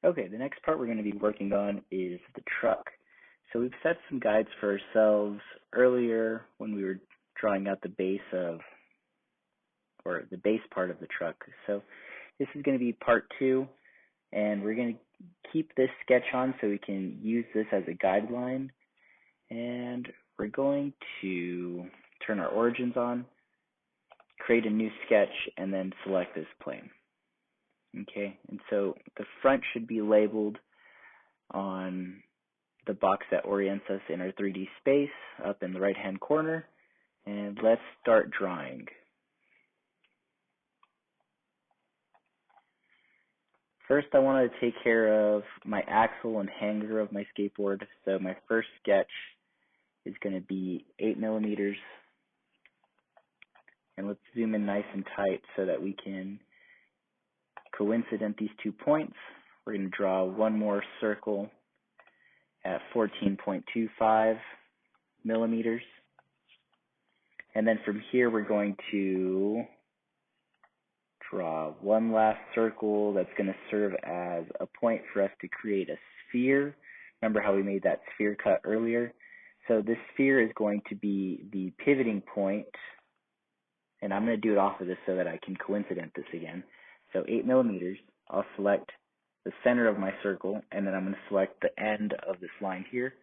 Okay, the next part we're going to be working on is the truck. So we've set some guides for ourselves earlier when we were drawing out the base part of the truck. So this is going to be part 2, and we're going to keep this sketch on so we can use this as a guideline. And we're going to turn our origins on, create a new sketch, and then select this plane. Okay, and so the front should be labeled on the box that orients us in our 3D space up in the right hand corner. And let's start drawing. First, I want to take care of my axle and hanger of my skateboard. So my first sketch is going to be 8 millimeters. And let's zoom in nice and tight so that we can coincident these 2 points. We're going to draw one more circle at 14.25 millimeters. And then from here, we're going to draw one last circle that's going to serve as a point for us to create a sphere. Remember how we made that sphere cut earlier? So this sphere is going to be the pivoting point, and I'm going to do it off of this so that I can coincident this again. So 8 millimeters, I'll select the center of my circle, and then I'm going to select the end of this line here,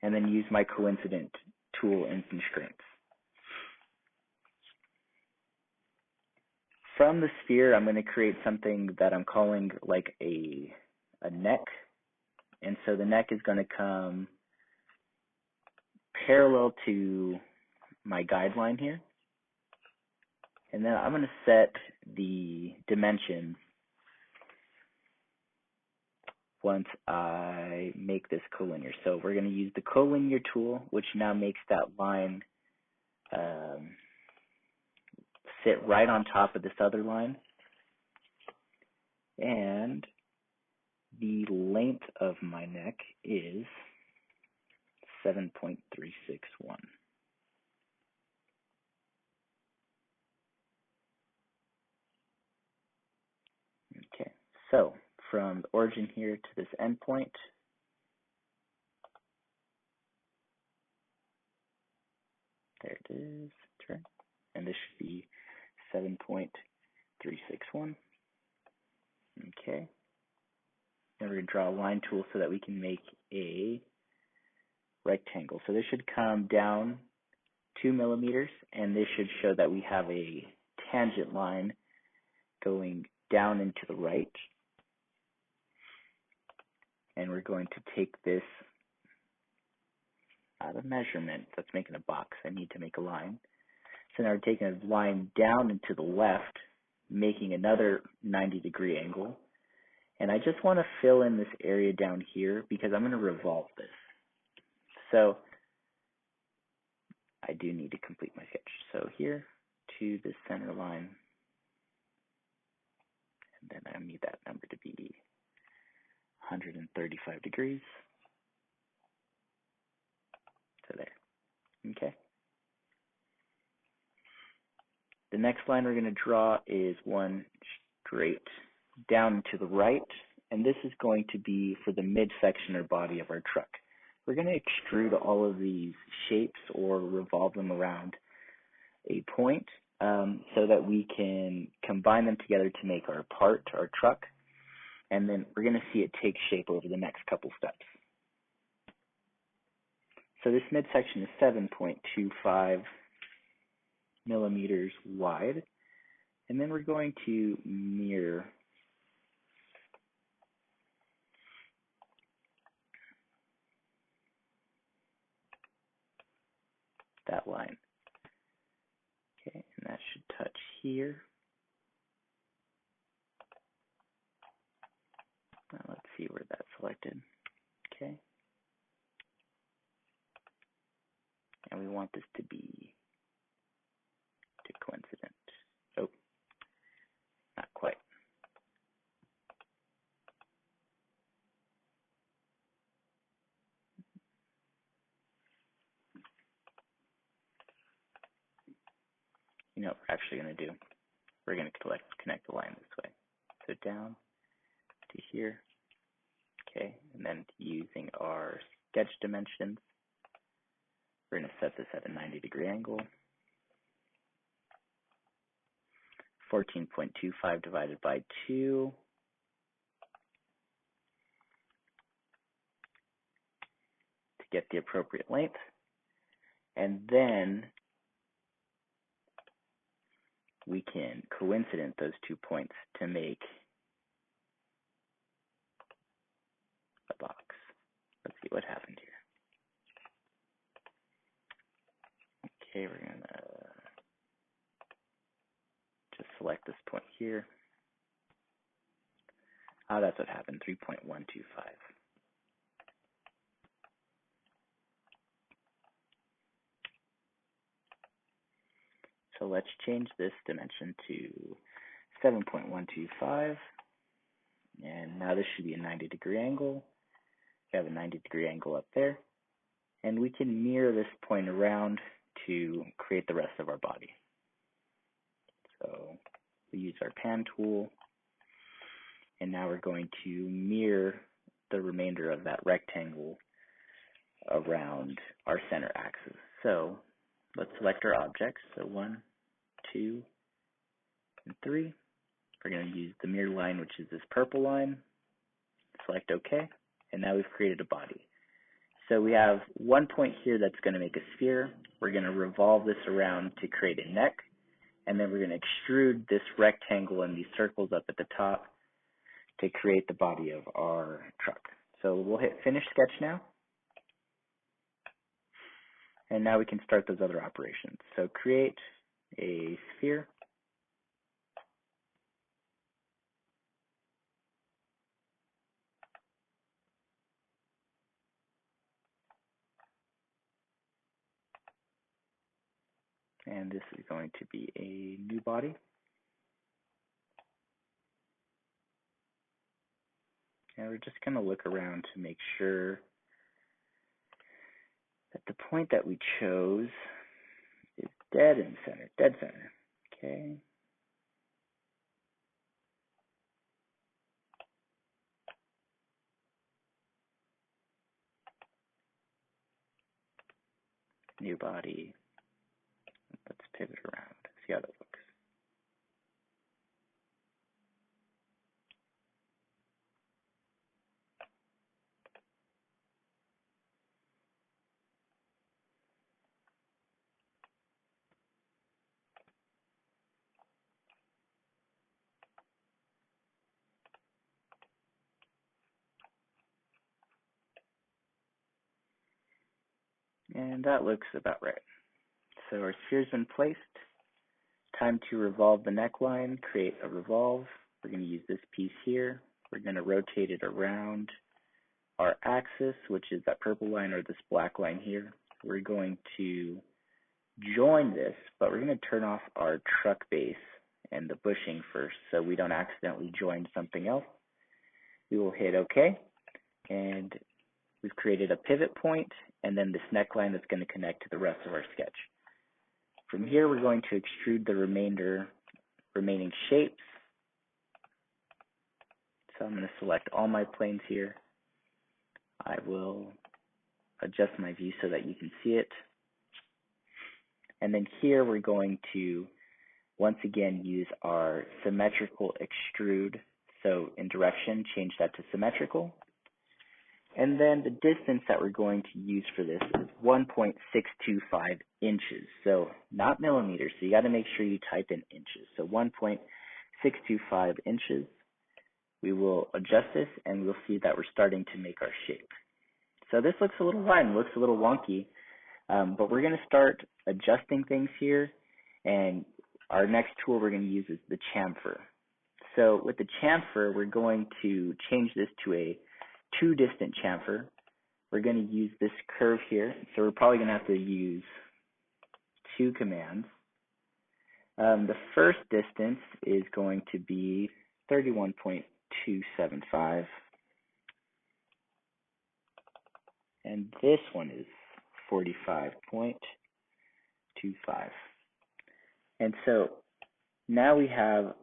and then use my coincident tool and constraints. From the sphere, I'm going to create something that I'm calling like a neck, and so the neck is going to come parallel to my guideline here. And then I'm going to set the dimensions once I make this collinear. So we're going to use the collinear tool, which now makes that line sit right on top of this other line. And the length of my neck is 7.361. Okay, so from the origin here to this endpoint, there it is, that's right, and this should be 7.361. Okay, then we're going to draw a line tool so that we can make a rectangle. So this should come down 2 millimeters, and this should show that we have a tangent line going down and to the right. And we're going to take this out of measurement. That's making a box. I need to make a line. So now we're taking a line down and to the left, making another 90-degree angle. And I just want to fill in this area down here because I'm going to revolve this. So I do need to complete my sketch. So here to the center line, and then I need that number to be 135 degrees. So there. Okay. The next line we're going to draw is one straight down to the right, and this is going to be for the midsection or body of our truck. We're going to extrude all of these shapes or revolve them around a point so that we can combine them together to make our part, our truck, and then we're going to see it take shape over the next couple steps. So this midsection is 7.25 millimeters wide, and then we're going to mirror that line. Okay, and that should touch here. Now let's see where that's selected. Okay. And we want this to be coincident. Oh, not quite. You know what we're actually going to do? We're going to connect the line this way. So down to here, then using our sketch dimensions, we're going to set this at a 90-degree angle. 14.25 divided by 2. To get the appropriate length. And then we can coincident those 2 points to make a box. Let's see what happened here. Okay, we're going to just select this point here. Oh, that's what happened, 3.125. So let's change this dimension to 7.125. And now this should be a 90-degree angle. We have a 90-degree angle up there. And we can mirror this point around to create the rest of our body. So we use our pan tool. And now we're going to mirror the remainder of that rectangle around our center axis. So let's select our objects. So 1, 2, and 3. We're going to use the mirror line, which is this purple line. Select OK, and now we've created a body. So we have one point here that's going to make a sphere. We're going to revolve this around to create a neck, and then we're going to extrude this rectangle and these circles up at the top to create the body of our truck. So we'll hit Finish Sketch now. And now we can start those other operations. So create a sphere. And this is going to be a new body. And we're just going to look around to make sure that the point that we chose is dead in center, dead center. Okay. New body. Let's pivot around, see how that looks. And that looks about right. So our sphere's been placed. Time to revolve the neckline, create a revolve. We're going to use this piece here. We're going to rotate it around our axis, which is that purple line or this black line here. We're going to join this, but we're going to turn off our truck base and the bushing first so we don't accidentally join something else. We will hit OK, and we've created a pivot point and then this neckline that's going to connect to the rest of our sketch. From here, we're going to extrude the remaining shapes. So I'm going to select all my planes here. I will adjust my view so that you can see it. And then here we're going to, once again, use our symmetrical extrude. So in direction, change that to symmetrical. And then the distance that we're going to use for this is 1.625 inches. So not millimeters, so you got to make sure you type in inches. So 1.625 inches. We will adjust this and we'll see that we're starting to make our shape. So this looks a little fine, looks a little wonky, but we're going to start adjusting things here. And our next tool we're going to use is the chamfer. So with the chamfer, we're going to change this to a two distant chamfer. We're going to use this curve here. So we're probably going to have to use two commands. The first distance is going to be 31.275. And this one is 45.25. And so now we have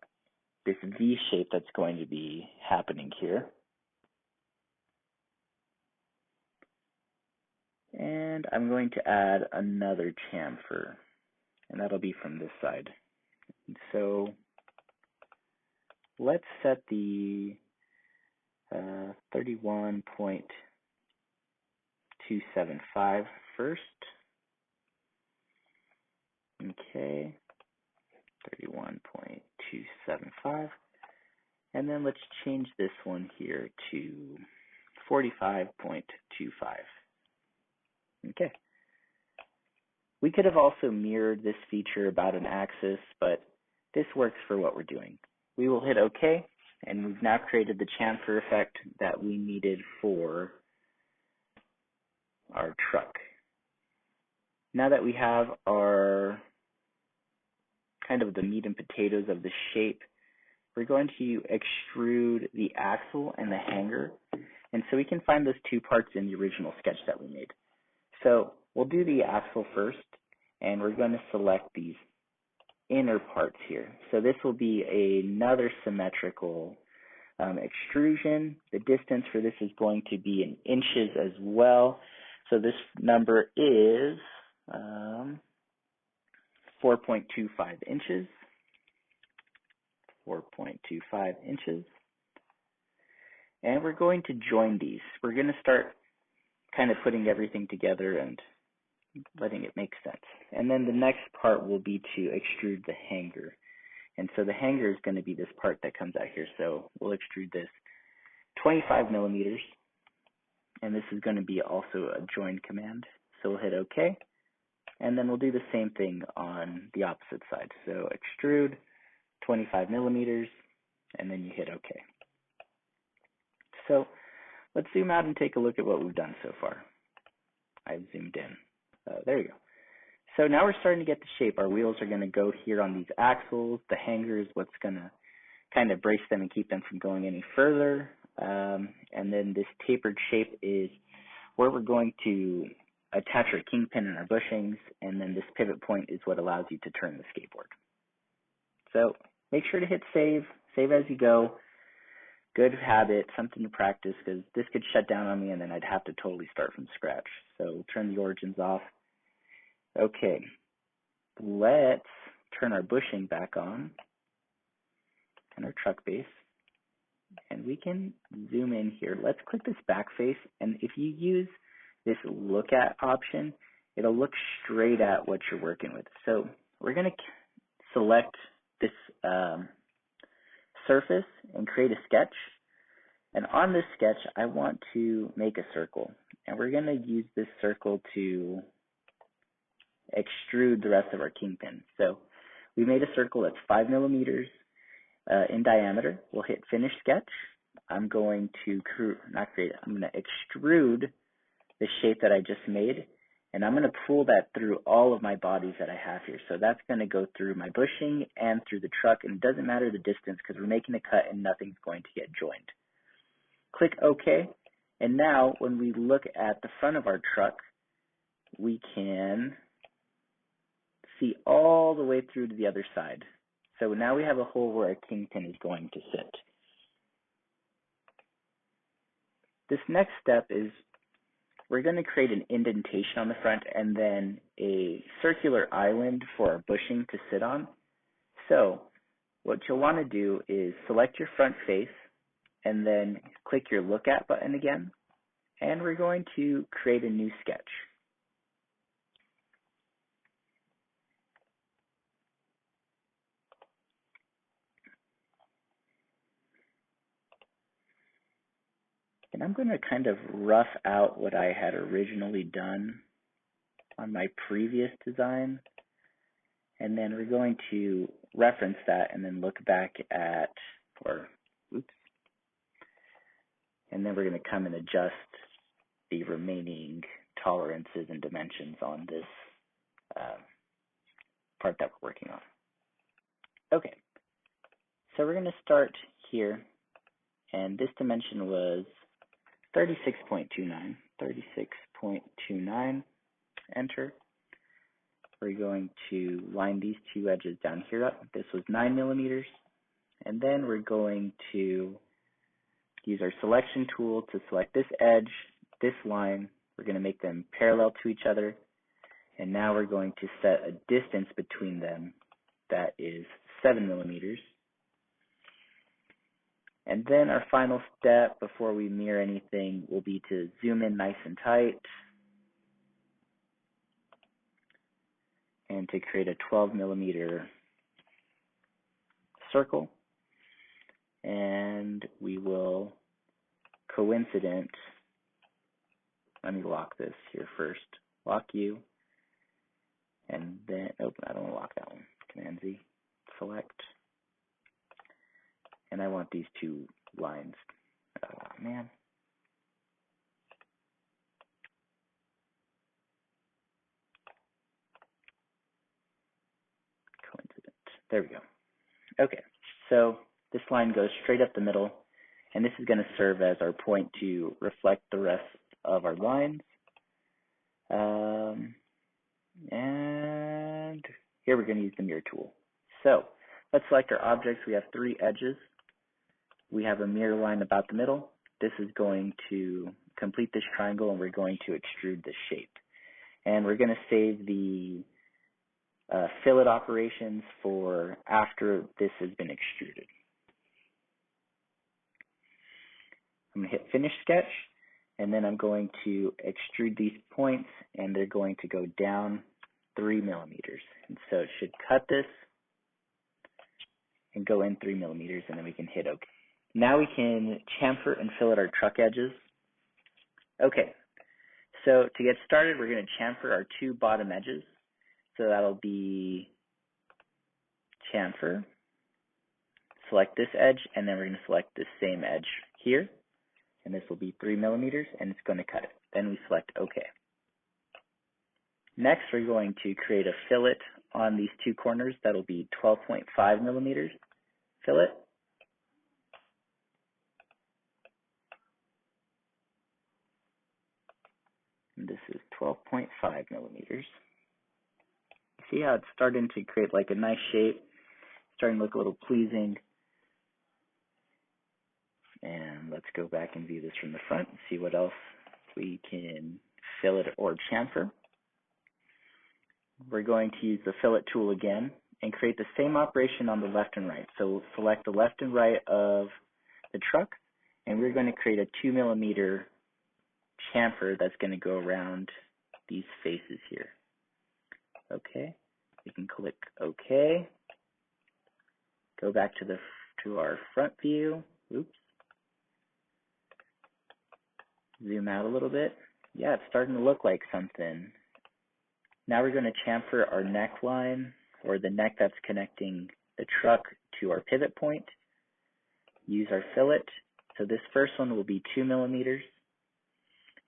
this V shape that's going to be happening here. I'm going to add another chamfer, and that'll be from this side. And so let's set the 31.275 first. Okay, 31.275. And then let's change this one here to 45.25. Okay. We could have also mirrored this feature about an axis, but this works for what we're doing. We will hit OK, and we've now created the chamfer effect that we needed for our truck. Now that we have our kind of the meat and potatoes of the shape, we're going to extrude the axle and the hanger. And so we can find those two parts in the original sketch that we made. So we'll do the axle first, and we're going to select these inner parts here. So this will be another symmetrical extrusion. The distance for this is going to be in inches as well. So this number is 4.25 inches. 4.25 inches. And we're going to join these. We're going to start kind of putting everything together and letting it make sense. And then the next part will be to extrude the hanger. And so the hanger is going to be this part that comes out here. So we'll extrude this 25 millimeters. And this is going to be also a join command. So we'll hit OK. And then we'll do the same thing on the opposite side. So extrude 25 millimeters, and then you hit OK. So let's zoom out and take a look at what we've done so far. I've zoomed in. There you go. So now we're starting to get the shape. Our wheels are going to go here on these axles. The hanger is what's going to kind of brace them and keep them from going any further. And then this tapered shape is where we're going to attach our kingpin and our bushings, and then this pivot point is what allows you to turn the skateboard. So make sure to hit save as you go. Good habit, something to practice, because this could shut down on me and then I'd have to totally start from scratch. So turn the origins off. Okay, let's turn our bushing back on and our truck base. And we can zoom in here. Let's click this back face, and if you use this look at option, it'll look straight at what you're working with. So we're going to select this surface and create a sketch. And on this sketch, I want to make a circle. And we're going to use this circle to extrude the rest of our kingpin. So we made a circle that's 5 millimeters in diameter. We'll hit finish sketch. I'm going to I'm going to extrude the shape that I just made, and I'm going to pull that through all of my bodies that I have here. So that's going to go through my bushing and through the truck, and it doesn't matter the distance because we're making a cut and nothing's going to get joined. Click OK, and now when we look at the front of our truck, we can see all the way through to the other side. So now we have a hole where our kingpin is going to sit. This next step is we're going to create an indentation on the front and then a circular island for our bushing to sit on. So what you'll want to do is select your front face and then click your look at button again, and we're going to create a new sketch. And I'm going to kind of rough out what I had originally done on my previous design. And then we're going to reference that and then look back at, and then we're going to come and adjust the remaining tolerances and dimensions on this part that we're working on. Okay, so we're going to start here, and this dimension was 36.29, 36.29, enter. We're going to line these two edges down here up. This was 9 millimeters. And then we're going to use our selection tool to select this edge, this line, We're going to make them parallel to each other. And now we're going to set a distance between them that is 7 millimeters. And then our final step before we mirror anything will be to zoom in nice and tight and to create a 12 millimeter circle. And we will coincident, let me lock this here first, lock U, and then, oh, I don't want to lock that one, Command Z, select, and I want these two lines, oh man, coincident, there we go. Okay, so this line goes straight up the middle, and this is going to serve as our point to reflect the rest of our lines. And here we're going to use the mirror tool. So let's select our objects. We have 3 edges. We have a mirror line about the middle. This is going to complete this triangle, and we're going to extrude this shape. And we're going to save the fillet operations for after this has been extruded. I'm going to hit Finish Sketch, and then I'm going to extrude these points, and they're going to go down 3 millimeters. And so it should cut this and go in 3 millimeters, and then we can hit OK. Now we can chamfer and fillet our truck edges. Okay, so to get started, we're going to chamfer our 2 bottom edges. So that'll be chamfer, select this edge, and then we're going to select this same edge here. And this will be 3 millimeters, and it's going to cut it. Then we select OK. Next, we're going to create a fillet on these 2 corners. That'll be 12.5 millimeters fillet. And this is 12.5 millimeters. See how it's starting to create like a nice shape, starting to look a little pleasing. And let's go back and view this from the front and see what else we can fillet or chamfer. We're going to use the fillet tool again and create the same operation on the left and right. So we'll select the left and right of the truck, and we're going to create a 2 millimeter chamfer that's going to go around these faces here. Okay, we can click OK. Go back to our front view. Oops. Zoom out a little bit. Yeah, it's starting to look like something. Now we're going to chamfer our neckline, or the neck that's connecting the truck to our pivot point. Use our fillet. So this first one will be 2 millimeters.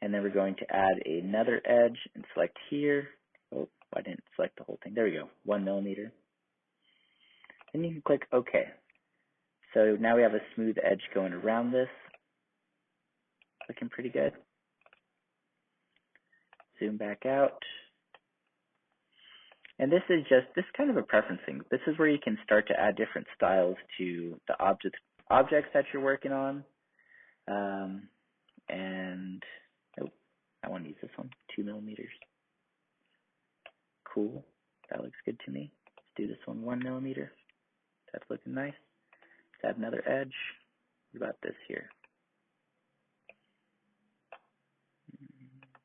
And then we're going to add another edge and select here. Oh, I didn't select the whole thing. There we go, 1 millimeter. Then you can click OK. So now we have a smooth edge going around this. Looking pretty good. Zoom back out. And this is kind of a preference thing. This is where you can start to add different styles to the objects that you're working on. And oh, I want to use this one, 2 millimeters. Cool, that looks good to me. Let's do this one, 1 millimeter. That's looking nice. Let's add another edge. What about this here?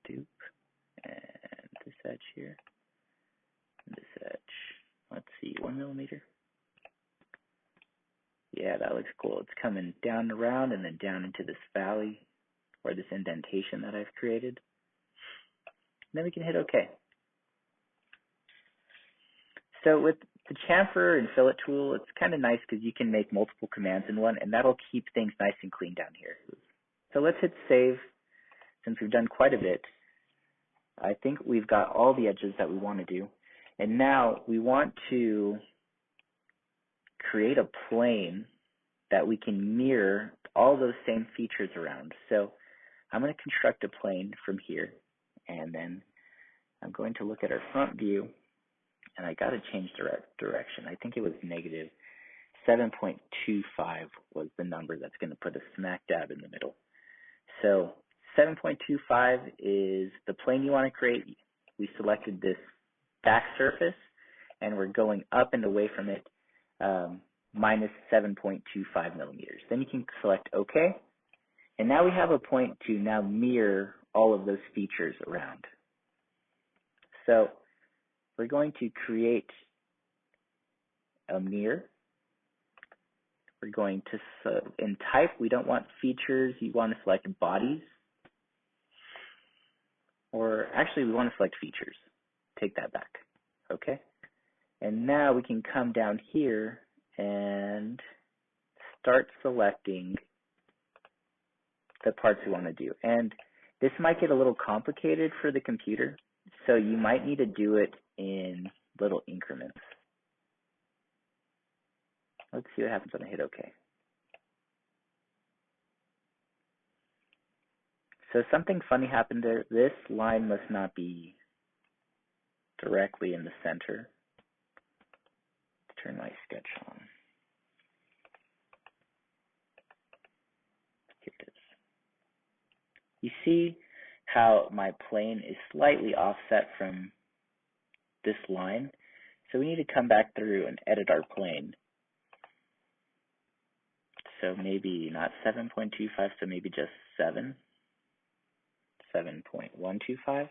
Dupe, and this edge here, and this edge. Let's see, 1 millimeter. Yeah, that looks cool. It's coming down around and then down into this valley, or this indentation that I've created. And then we can hit OK. So with the chamfer and fillet tool, it's kind of nice because you can make multiple commands in one, and that'll keep things nice and clean down here. So let's hit save. Since we've done quite a bit, I think we've got all the edges that we want to do. And now we want to create a plane that we can mirror all those same features around. So I'm going to construct a plane from here, and then I'm going to look at our front view, and I got to change direction. I think it was negative 7.25 was the number that's going to put us smack dab in the middle. So 7.25 is the plane you want to create. We selected this back surface, and we're going up and away from it, minus 7.25 millimeters. Then you can select OK. And now we have a point to now mirror all of those features around. So we're going to create a mirror. We're going to, in type, we don't want features, you want to select bodies. Or actually, we want to select features. Take that back. Okay? And now we can come down here and start selecting the parts we want to do. And this might get a little complicated for the computer, so you might need to do it in little increments. Let's see what happens when I hit OK. So something funny happened there. This line must not be directly in the center. Let's turn my sketch on. Here it is. You see how my plane is slightly offset from this line? So we need to come back through and edit our plane. So maybe not 7.25, so maybe just 7.125.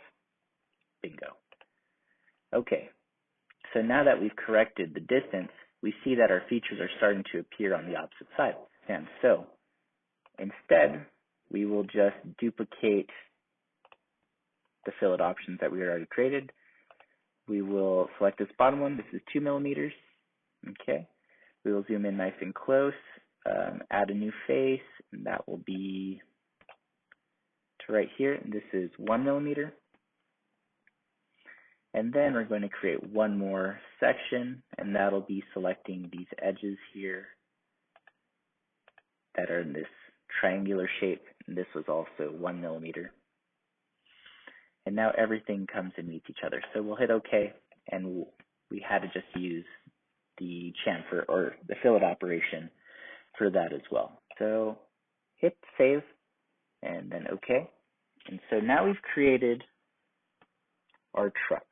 Bingo. Okay, so now that we've corrected the distance, we see that our features are starting to appear on the opposite side. And so instead, we will just duplicate the fillet options that we had already created. We will select this bottom one. This is 2 millimeters. Okay. We will zoom in nice and close, add a new face, and that will be to right here. And this is 1 millimeter. And then we're going to create one more section, and that'll be selecting these edges here that are in this triangular shape. And this was also 1 millimeter. And now everything comes and meets each other. So we'll hit OK, and we had to just use the chamfer or the fillet operation for that as well. So hit save, and then OK. And so now we've created our truck.